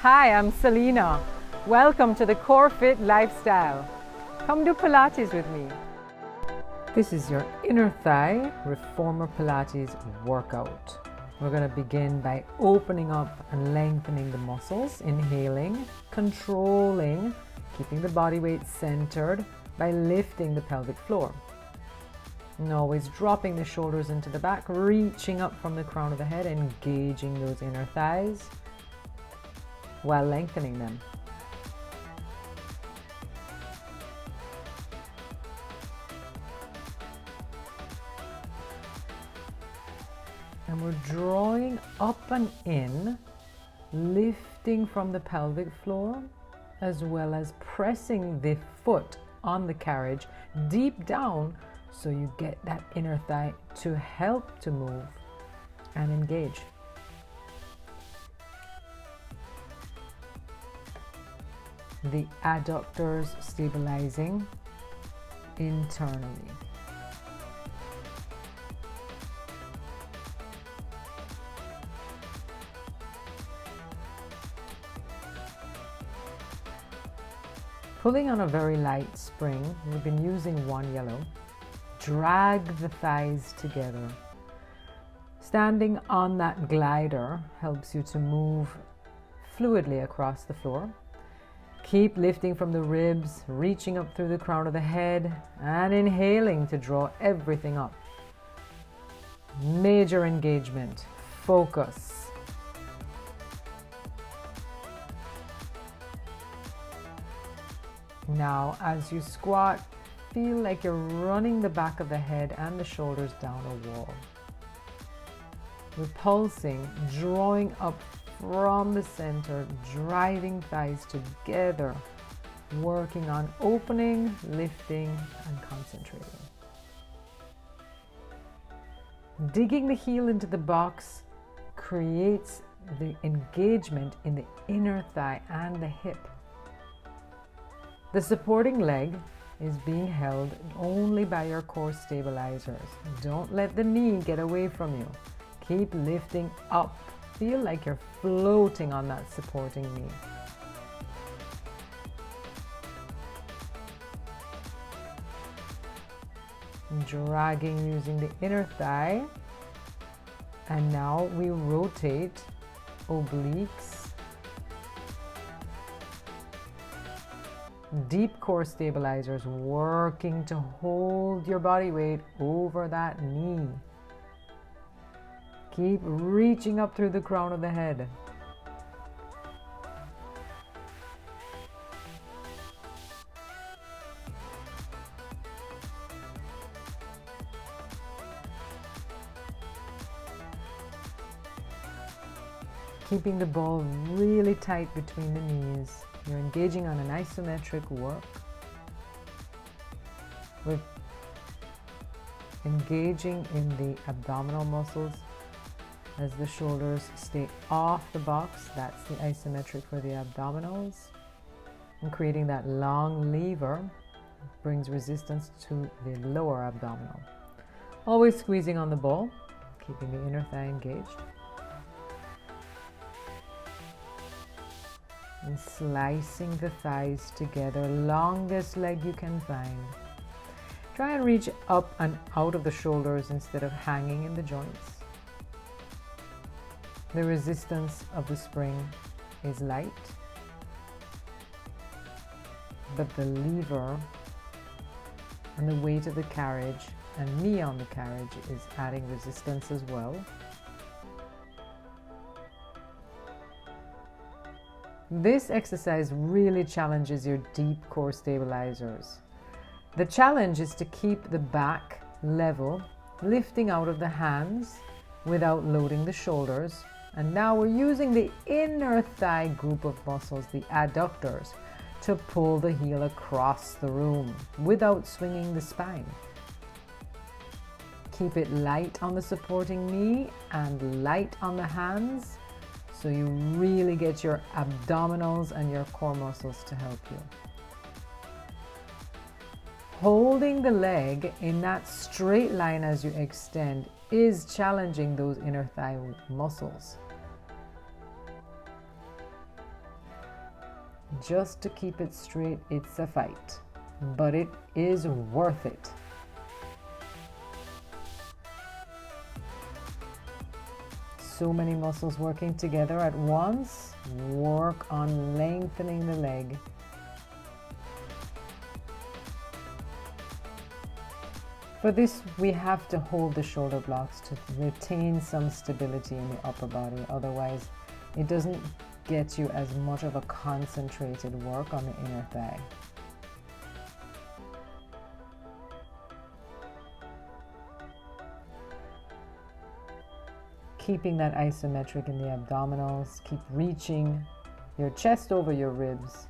Hi, I'm Selena. Welcome to the CoreFit lifestyle. Come do Pilates with me. This is your inner thigh reformer Pilates workout. We're going to begin by opening up and lengthening the muscles, inhaling, controlling, keeping the body weight centered by lifting the pelvic floor. And always dropping the shoulders into the back, reaching up from the crown of the head, engaging those inner thighs while lengthening them. And we're drawing up and in, lifting from the pelvic floor, as well as pressing the foot on the carriage deep down so you get that inner thigh to help to move and engage. The adductors stabilizing internally. Pulling on a very light spring, we've been using one yellow. Drag the thighs together. Standing on that glider helps you to move fluidly across the floor. Keep lifting from the ribs, reaching up through the crown of the head, and inhaling to draw everything up. Major engagement. Focus. Now, as you squat, feel like you're running the back of the head and the shoulders down a wall. Repulsing, drawing up from the center, driving thighs together, working on opening, lifting, and concentrating. Digging the heel into the box creates the engagement in the inner thigh and the hip. The supporting leg is being held only by your core stabilizers. Don't let the knee get away from you. Keep lifting up. Feel like you're floating on that supporting knee. Dragging using the inner thigh. And now we rotate obliques. Deep core stabilizers, working to hold your body weight over that knee. Keep reaching up through the crown of the head. Keeping the ball really tight between the knees. You're engaging on an isometric work. We're engaging in the abdominal muscles as the shoulders stay off the box. That's the isometric for the abdominals. And creating that long lever brings resistance to the lower abdominal. Always squeezing on the ball, keeping the inner thigh engaged. And slicing the thighs together, longest leg you can find. Try and reach up and out of the shoulders instead of hanging in the joints. The resistance of the spring is light, but the lever and the weight of the carriage and me on the carriage is adding resistance as well. This exercise really challenges your deep core stabilizers. The challenge is to keep the back level, lifting out of the hands without loading the shoulders. And now we're using the inner thigh group of muscles, the adductors, to pull the heel across the room without swinging the spine. Keep it light on the supporting knee and light on the hands, so you really get your abdominals and your core muscles to help you. Holding the leg in that straight line as you extend is challenging those inner thigh muscles. Just to keep it straight, it's a fight, but it is worth it. So many muscles working together at once. Work on lengthening the leg. For this, we have to hold the shoulder blocks to retain some stability in the upper body. Otherwise, it doesn't get you as much of a concentrated work on the inner thigh. Keeping that isometric in the abdominals. Keep reaching your chest over your ribs,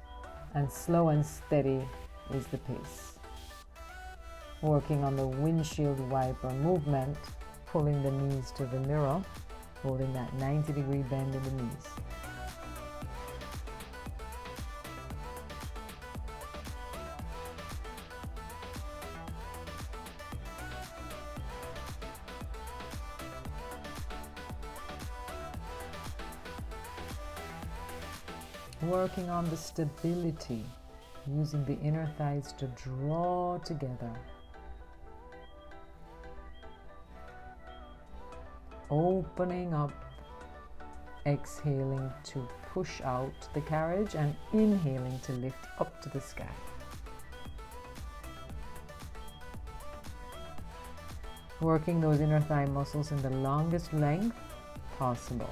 and slow and steady is the pace. Working on the windshield wiper movement, pulling the knees to the mirror, holding that 90-degree bend in the knees. Working on the stability, using the inner thighs to draw together. Opening up, exhaling to push out the carriage, and inhaling to lift up to the sky. Working those inner thigh muscles in the longest length possible.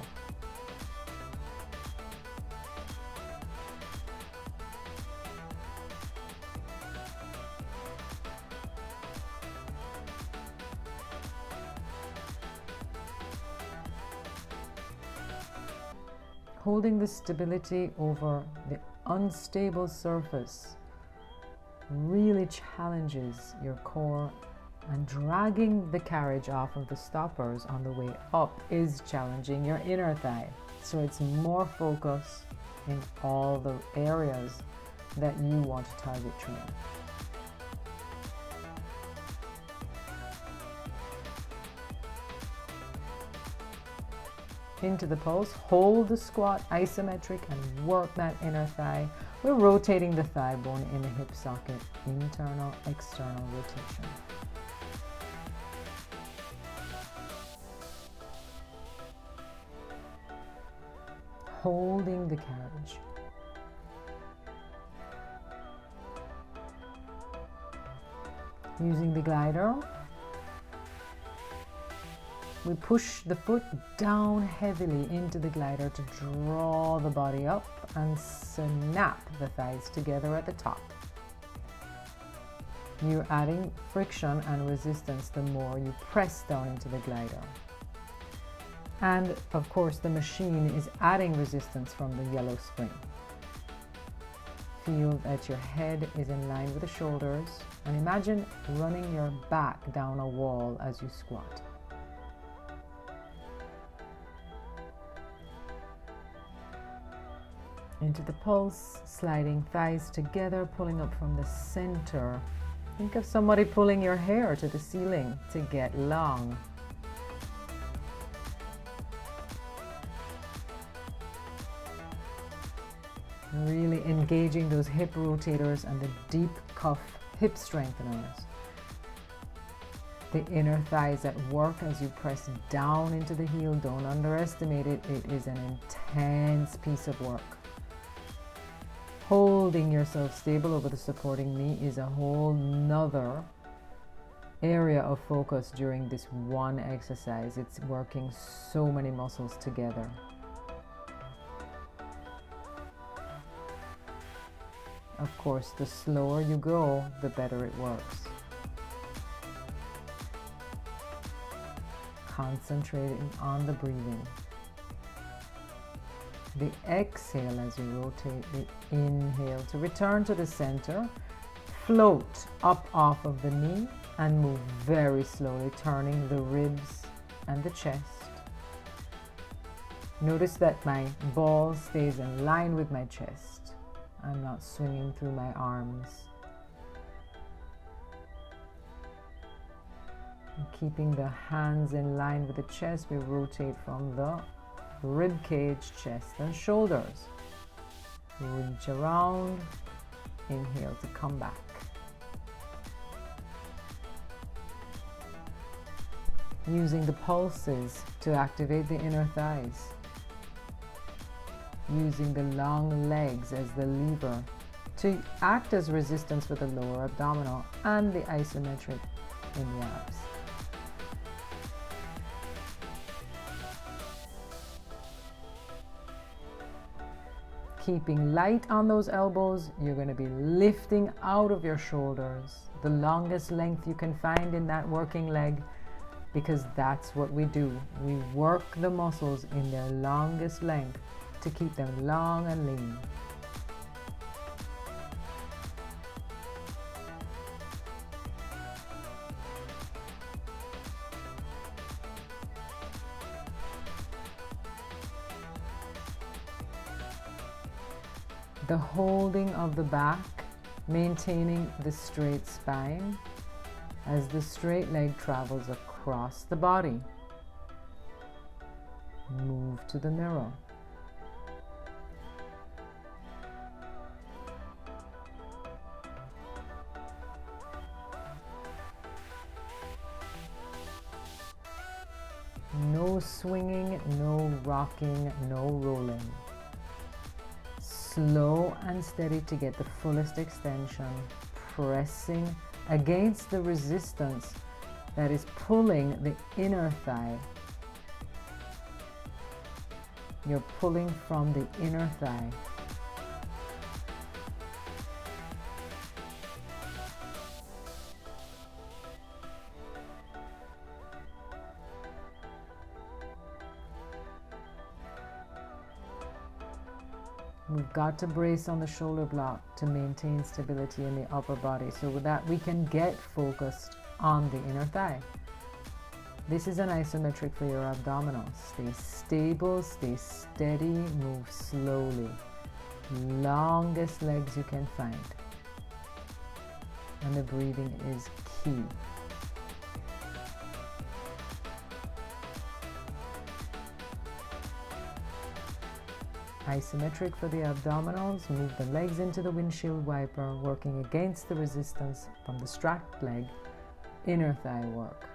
Holding the stability over the unstable surface really challenges your core, and dragging the carriage off of the stoppers on the way up is challenging your inner thigh. So it's more focus in all the areas that you want to target train. Into the pulse, hold the squat isometric and work that inner thigh. We're rotating the thigh bone in the hip socket, internal, external rotation. Holding the carriage. Using the glider, we push the foot down heavily into the glider to draw the body up and snap the thighs together at the top. You're adding friction and resistance the more you press down into the glider. And of course, the machine is adding resistance from the yellow spring. Feel that your head is in line with the shoulders, and imagine running your back down a wall as you squat. Into the pulse, sliding thighs together, pulling up from the center. Think of somebody pulling your hair to the ceiling to get long. Really engaging those hip rotators and the deep cuff hip strengtheners. The inner thighs at work as you press down into the heel. Don't underestimate it. It is an intense piece of work. Holding yourself stable over the supporting knee is a whole nother area of focus during this one exercise. It's working so many muscles together. Of course, the slower you go, the better it works. Concentrating on the breathing. The exhale as you rotate, the inhale to return to the center, float up off of the knee and move very slowly, turning the ribs and the chest. Notice that my ball stays in line with my chest. I'm not swinging through my arms. And keeping the hands in line with the chest, we rotate from the rib cage, chest and shoulders. Reach around, inhale to come back. Using the pulses to activate the inner thighs. Using the long legs as the lever to act as resistance for the lower abdominal and the isometric in the abs. Keeping light on those elbows, you're going to be lifting out of your shoulders, the longest length you can find in that working leg, because that's what we do. We work the muscles in their longest length to keep them long and lean. The holding of the back, maintaining the straight spine as the straight leg travels across the body. Move to the mirror. No swinging, no rocking, no rolling. Slow and steady to get the fullest extension, pressing against the resistance that is pulling the inner thigh. You're pulling from the inner thigh. We've got to brace on the shoulder block to maintain stability in the upper body so that we can get focused on the inner thigh. This is an isometric for your abdominals. Stay stable, stay steady, move slowly. Longest legs you can find. And the breathing is key. Isometric for the abdominals, move the legs into the windshield wiper, working against the resistance from the strapped leg, inner thigh work.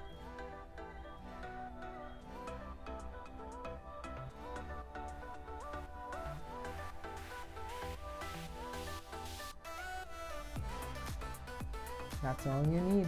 That's all you need.